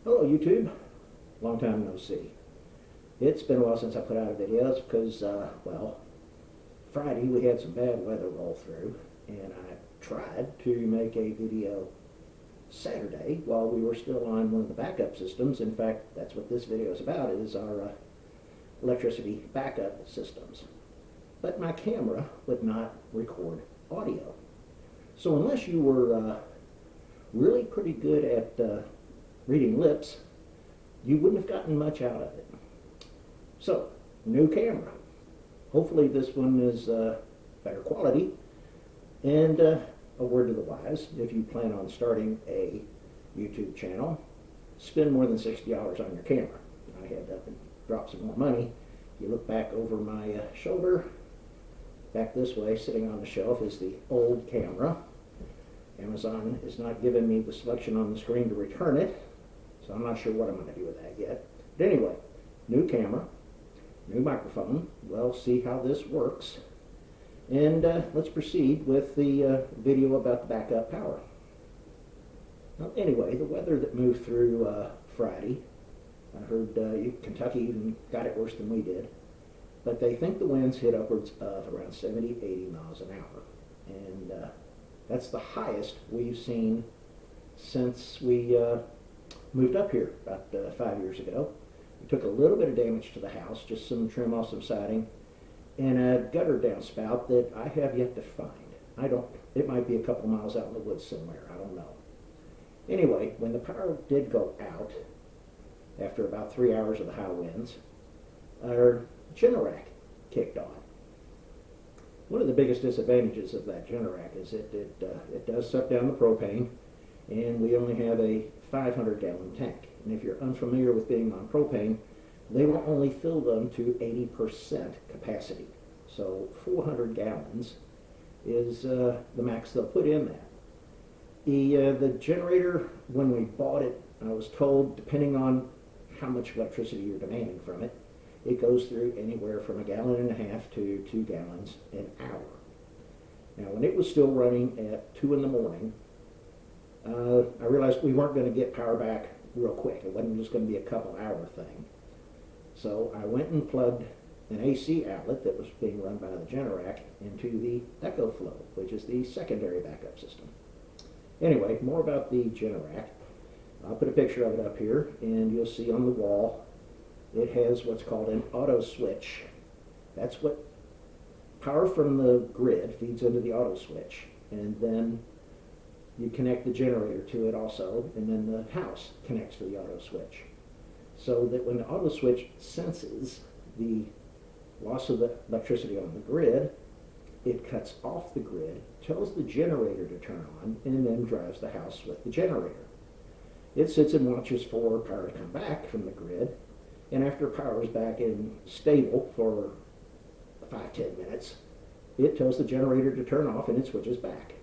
Hello YouTube, long time no see. It's been a while since I put out a video. It's because, well, Friday we had some bad weather roll through, and I tried to make a video Saturday while we were still on one of the backup systems. In fact, that's what this video is about, is our electricity backup systems. But my camera would not record audio. So unless you were really pretty good at reading lips, you wouldn't have gotten much out of it. So, new camera. Hopefully this one is better quality. And a word to the wise, if you plan on starting a YouTube channel, spend more than $60 on your camera. I had to drop some more money. You look back over my shoulder, back this way, sitting on the shelf is the old camera. Amazon is not giving me the selection on the screen to return it, so I'm not sure what I'm going to do with that yet. But anyway, new camera, new microphone. We'll see how this works. And let's proceed with the video about the backup power. Now, anyway, the weather that moved through Friday, I heard Kentucky even got it worse than we did, but they think the winds hit upwards of around 70, 80 miles an hour. And that's the highest we've seen since we moved up here about 5 years ago. We took a little bit of damage to the house, just some trim off some siding, and a gutter downspout that I have yet to find. It might be a couple miles out in the woods somewhere, I don't know. Anyway, when the power did go out, after about 3 hours of the high winds, our Generac kicked on. One of the biggest disadvantages of that Generac is it does suck down the propane, and we only have a 500-gallon tank. And if you're unfamiliar with being on propane, they will only fill them to 80% capacity. So 400 gallons is the max they'll put in that. The generator, when we bought it, I was told, depending on how much electricity you're demanding from it, it goes through anywhere from 1.5 gallons to 2 gallons an hour. Now, when it was still running at 2 in the morning, I realized we weren't going to get power back real quick. It wasn't just going to be a couple hour thing. So I went and plugged an AC outlet that was being run by the Generac into the EcoFlow, which is the secondary backup system. Anyway, more about the Generac. I'll put a picture of it up here, and you'll see on the wall it has what's called an auto switch. That's what power from the grid feeds into the auto switch, and then you connect the generator to it also, and then the house connects to the auto switch. So that when the auto switch senses the loss of the electricity on the grid, it cuts off the grid, tells the generator to turn on, and then drives the house with the generator. It sits and watches for power to come back from the grid, and after power is back in stable for 5-10 minutes, it tells the generator to turn off and it switches back.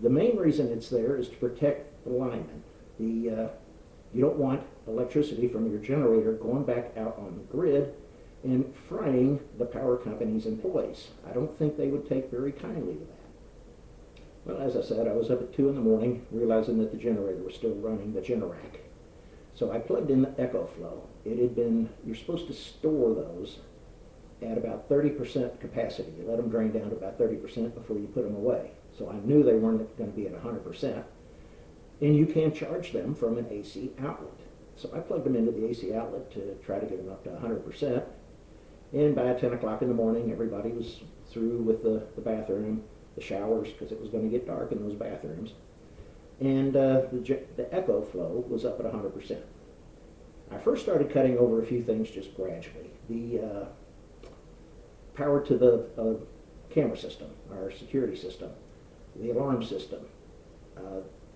The main reason it's there is to protect the linemen. You don't want electricity from your generator going back out on the grid and frying the power company's employees. I don't think they would take very kindly to that. Well, as I said, I was up at 2 in the morning realizing that the generator was still running, the Generac. So I plugged in the EcoFlow. You're supposed to store those at about 30% capacity. You let them drain down to about 30% before you put them away. So I knew they weren't going to be at 100%. And you can charge them from an AC outlet. So I plugged them into the AC outlet to try to get them up to 100%. And by 10 o'clock in the morning, everybody was through with the bathroom, the showers, because it was going to get dark in those bathrooms. And the EcoFlow was up at 100%. I first started cutting over a few things just gradually. The power to the camera system, our security system, the alarm system,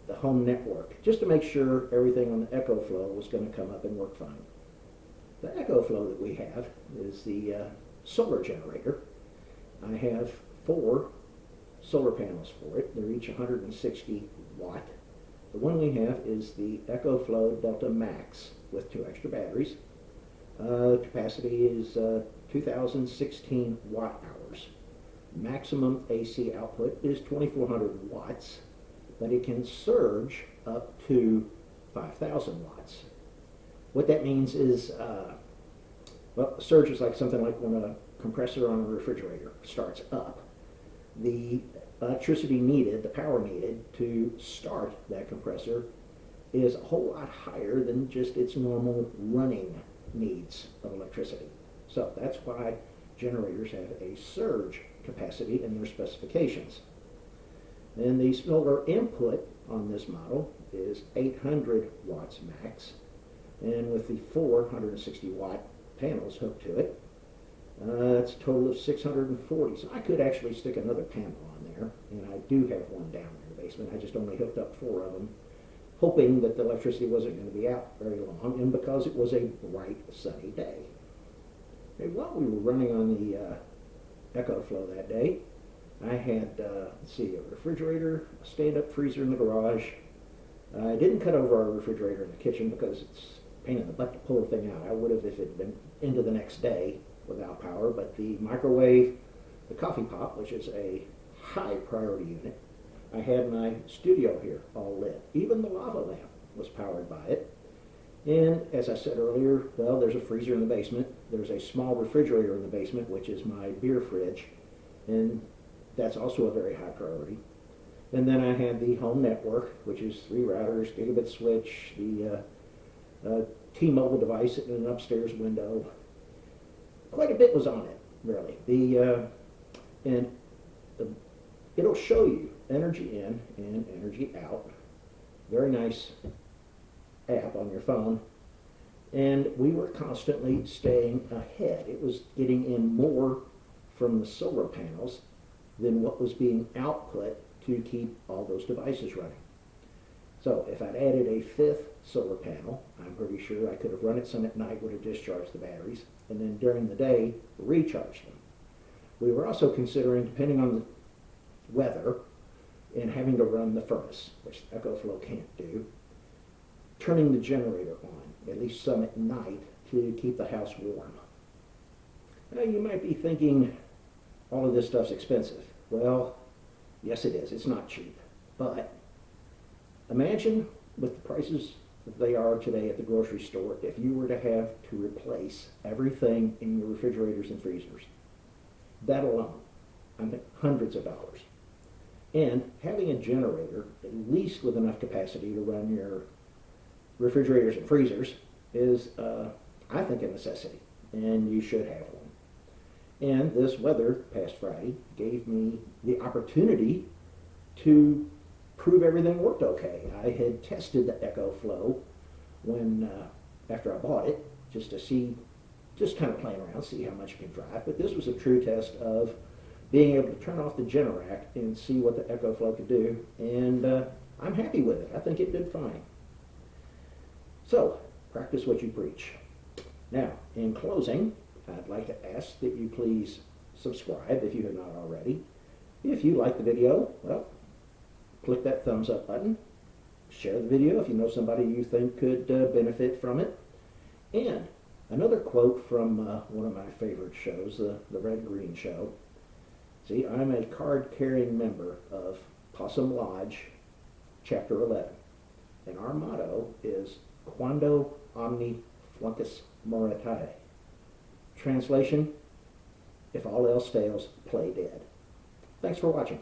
the home network, just to make sure everything on the EcoFlow was going to come up and work fine. The EcoFlow that we have is the solar generator. I have 4 solar panels for it. They're each 160 watt. The one we have is the EcoFlow Delta Max with 2 extra batteries. Capacity is 2016 watt hours. Maximum AC output is 2400 watts, but it can surge up to 5,000 watts. What that means is, well, a surge is like something like when a compressor on a refrigerator starts up. The electricity needed, the power needed to start that compressor is a whole lot higher than just its normal running needs of electricity. So that's why generators have a surge capacity in their specifications. And the solar input on this model is 800 watts max, and with the 460 watt panels hooked to it, that's a total of 640. So I could actually stick another panel on there, and I do have one down in the basement. I just only hooked up 4 of them, hoping that the electricity wasn't going to be out very long, and because it was a bright, sunny day. And while we were running on the EcoFlow that day, I had, let's see, a refrigerator, a stand-up freezer in the garage. I didn't cut over our refrigerator in the kitchen because it's a pain in the butt to pull the thing out. I would have if it had been into the next day without power, but the microwave, the coffee pot, which is a high priority unit, I had my studio here all lit. Even the lava lamp was powered by it. And as I said earlier, well, there's a freezer in the basement. There's a small refrigerator in the basement, which is my beer fridge, and that's also a very high priority. And then I had the home network, which is 3 routers, gigabit switch, the T-Mobile device in an upstairs window. Quite a bit was on it, really. It'll show you energy in and energy out. Very nice app on your phone. And we were constantly staying ahead. It was getting in more from the solar panels than what was being output to keep all those devices running. So if I'd added a 5th solar panel, I'm pretty sure I could have run it some at night, would have discharged the batteries, and then during the day, recharged them. We were also considering, depending on the weather, and having to run the furnace, which EcoFlow can't do, turning the generator on, at least some at night, to keep the house warm. Now you might be thinking, all of this stuff's expensive. Well, yes it is. It's not cheap. But imagine with the prices that they are today at the grocery store, if you were to have to replace everything in your refrigerators and freezers. That alone, I think hundreds of dollars. And having a generator, at least with enough capacity to run your refrigerators and freezers, is, I think, a necessity. And you should have one. And this weather past Friday gave me the opportunity to prove everything worked okay. I had tested the EcoFlow when, after I bought it, just to see, just kind of playing around, see how much it can drive. But this was a true test of being able to turn off the Generac and see what the EcoFlow could do. And I'm happy with it. I think it did fine. So, practice what you preach. Now, in closing, I'd like to ask that you please subscribe if you have not already. If you like the video, well, click that thumbs up button. Share the video if you know somebody you think could benefit from it. And another quote from one of my favorite shows, the Red Green Show. See, I'm a card-carrying member of Possum Lodge, Chapter 11. And our motto is Quando Omni Fluncus Moritare. Translation, if all else fails, play dead. Thanks for watching.